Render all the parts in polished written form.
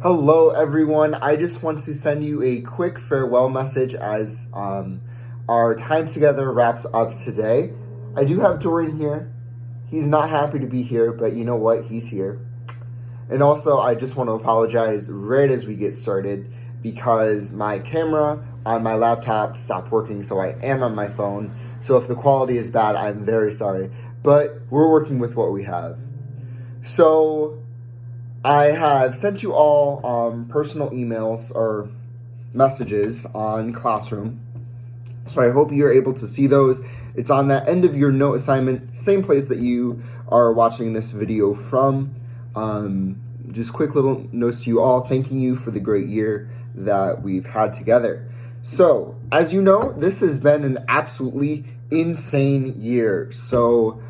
Hello, everyone. I just want to send you a quick farewell message as our time together wraps up today. I do have Dorian here. He's not happy to be here, but you know what? He's here. And also, I just want to apologize right as we get started because my camera on my laptop stopped working, so I am on my phone. So if the quality is bad, I'm very sorry. But we're working with what we have. So I have sent you all personal emails or messages on Classroom. So I hope you're able to see those. It's on the end of your note assignment, same place that you are watching this video from. Just quick little notes to you all, thanking you for the great year that we've had together. So, as you know, this has been an absolutely insane year. So,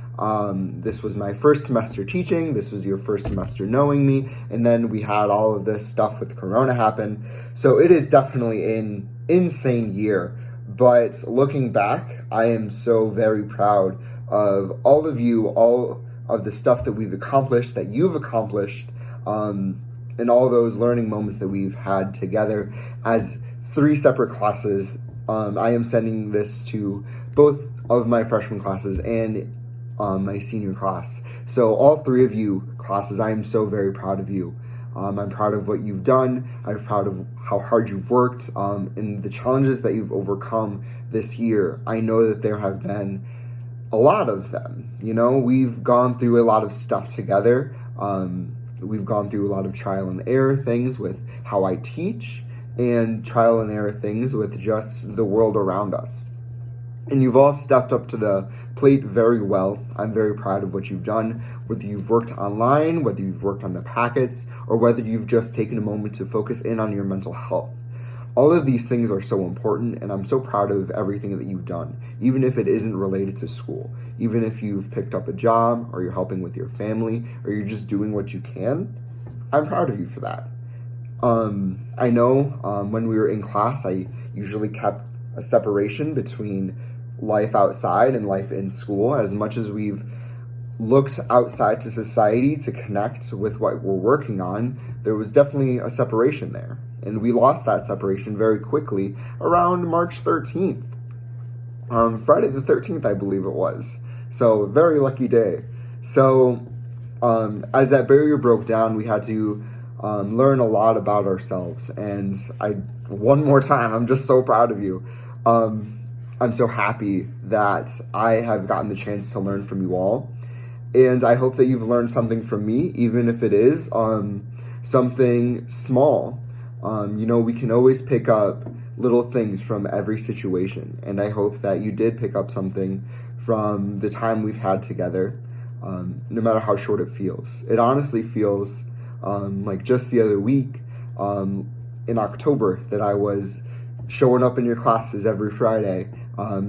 this was my first semester teaching. This was your first semester knowing me. And then we had all of this stuff with Corona happen. So it is definitely an insane year. But looking back, I am so very proud of all of you, all of the stuff that we've accomplished, that you've accomplished, and all those learning moments that we've had together as 3 separate classes. I am sending this to both of my freshman classes and my senior class. So all 3 of you classes, I am so very proud of you. I'm proud of what you've done. I'm proud of how hard you've worked and the challenges that you've overcome this year. I know that there have been a lot of them. You know, we've gone through a lot of stuff together. We've gone through a lot of trial and error things with how I teach and trial and error things with just the world around us. And you've all stepped up to the plate very well. I'm very proud of what you've done, whether you've worked online, whether you've worked on the packets, or whether you've just taken a moment to focus in on your mental health. All of these things are so important, and I'm so proud of everything that you've done, even if it isn't related to school. Even if you've picked up a job, or you're helping with your family, or you're just doing what you can, I'm proud of you for that. I know when we were in class, I usually kept a separation between life outside and life in school. As much as we've looked outside to society to connect with what we're working on, there was definitely a separation there. And we lost that separation very quickly around March 13th. Friday the 13th, I believe it was. So, very lucky day. So, as that barrier broke down, we had to learn a lot about ourselves. And one more time, I'm just so proud of you. I'm so happy that I have gotten the chance to learn from you all. And I hope that you've learned something from me, even if it is something small. We can always pick up little things from every situation. And I hope that you did pick up something from the time we've had together, no matter how short it feels. It honestly feels like just the other week in October that I was showing up in your classes every Friday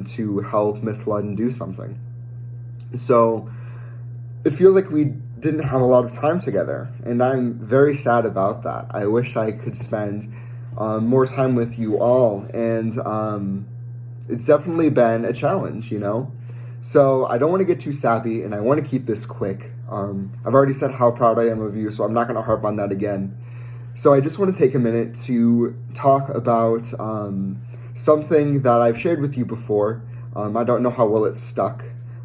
to help Miss Ludden do something. So it feels like we didn't have a lot of time together, and I'm very sad about that. I wish I could spend more time with you all, and it's definitely been a challenge, you know? So I don't want to get too sappy, and I want to keep this quick. I've already said how proud I am of you, so I'm not going to harp on that again. So I just want to take a minute to talk about something that I've shared with you before. I don't know how well it's stuck,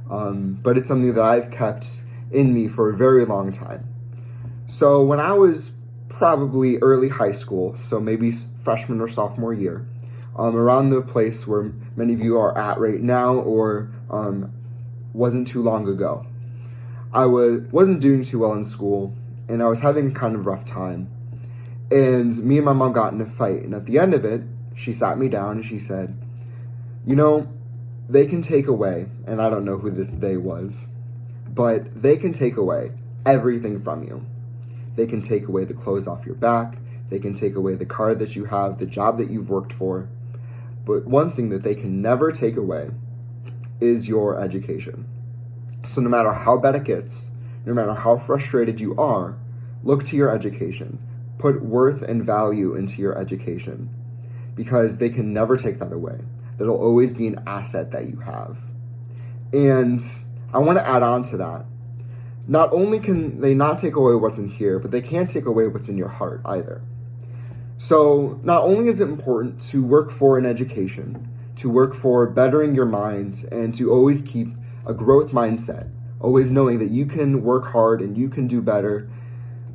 but it's something that I've kept in me for a very long time. So when I was probably early high school, so maybe freshman or sophomore year, around the place where many of you are at right now or wasn't too long ago, I wasn't doing too well in school, and I was having kind of a rough time. And me and my mom got in a fight, and at the end of it, she sat me down and she said, you know, they can take away, and I don't know who this they was, but they can take away everything from you. They can take away the clothes off your back, they can take away the car that you have, the job that you've worked for, but one thing that they can never take away is your education. So no matter how bad it gets, no matter how frustrated you are, look to your education. Put worth and value into your education because they can never take that away. That'll always be an asset that you have. And I want to add on to that. not only can they not take away what's in here, but they can't take away what's in your heart either. So not only is it important to work for an education, to work for bettering your mind, and to always keep a growth mindset, always knowing that you can work hard and you can do better,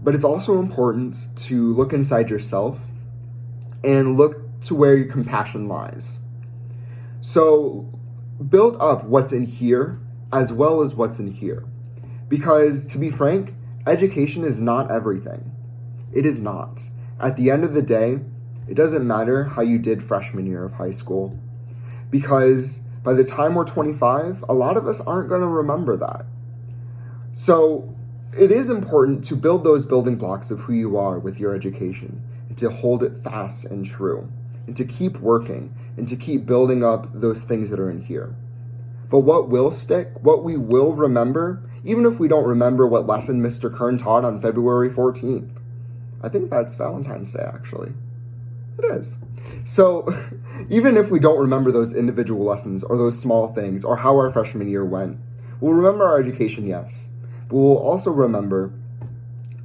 but it's also important to look inside yourself and look to where your compassion lies. So build up what's in here as well as what's in here. Because to be frank, education is not everything. It is not. At the end of the day, it doesn't matter how you did freshman year of high school, because by the time we're 25, a lot of us aren't going to remember that. So it is important to build those building blocks of who you are with your education, and to hold it fast and true, and to keep working, and to keep building up those things that are in here. But what will stick, what we will remember, even if we don't remember what lesson Mr. Kern taught on February 14th, I think that's Valentine's Day, actually. It is. So even if we don't remember those individual lessons or those small things or how our freshman year went, we'll remember our education, yes. But we'll also remember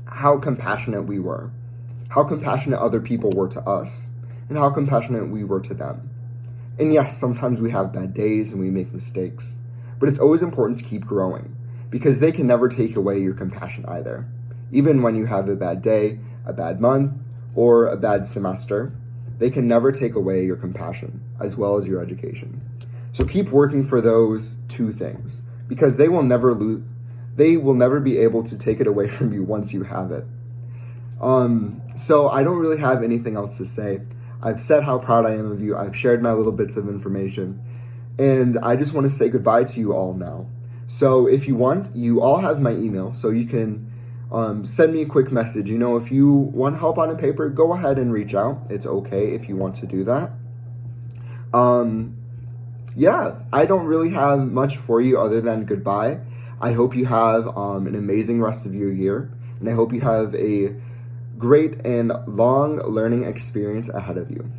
how compassionate we were, how compassionate other people were to us, and how compassionate we were to them. And yes, sometimes we have bad days and we make mistakes, but it's always important to keep growing, because they can never take away your compassion either. Even when you have a bad day, a bad month, or a bad semester, they can never take away your compassion as well as your education. So keep working for those two things, because they will never be able to take it away from you once you have it. So I don't really have anything else to say. I've said how proud I am of you. I've shared my little bits of information, and I just want to say goodbye to you all now. So if you want, you all have my email, so you can send me a quick message. If you want help on a paper, go ahead and reach out. It's okay if you want to do that. Yeah, I don't really have much for you other than goodbye. I hope you have an amazing rest of your year, and I hope you have a great and long learning experience ahead of you.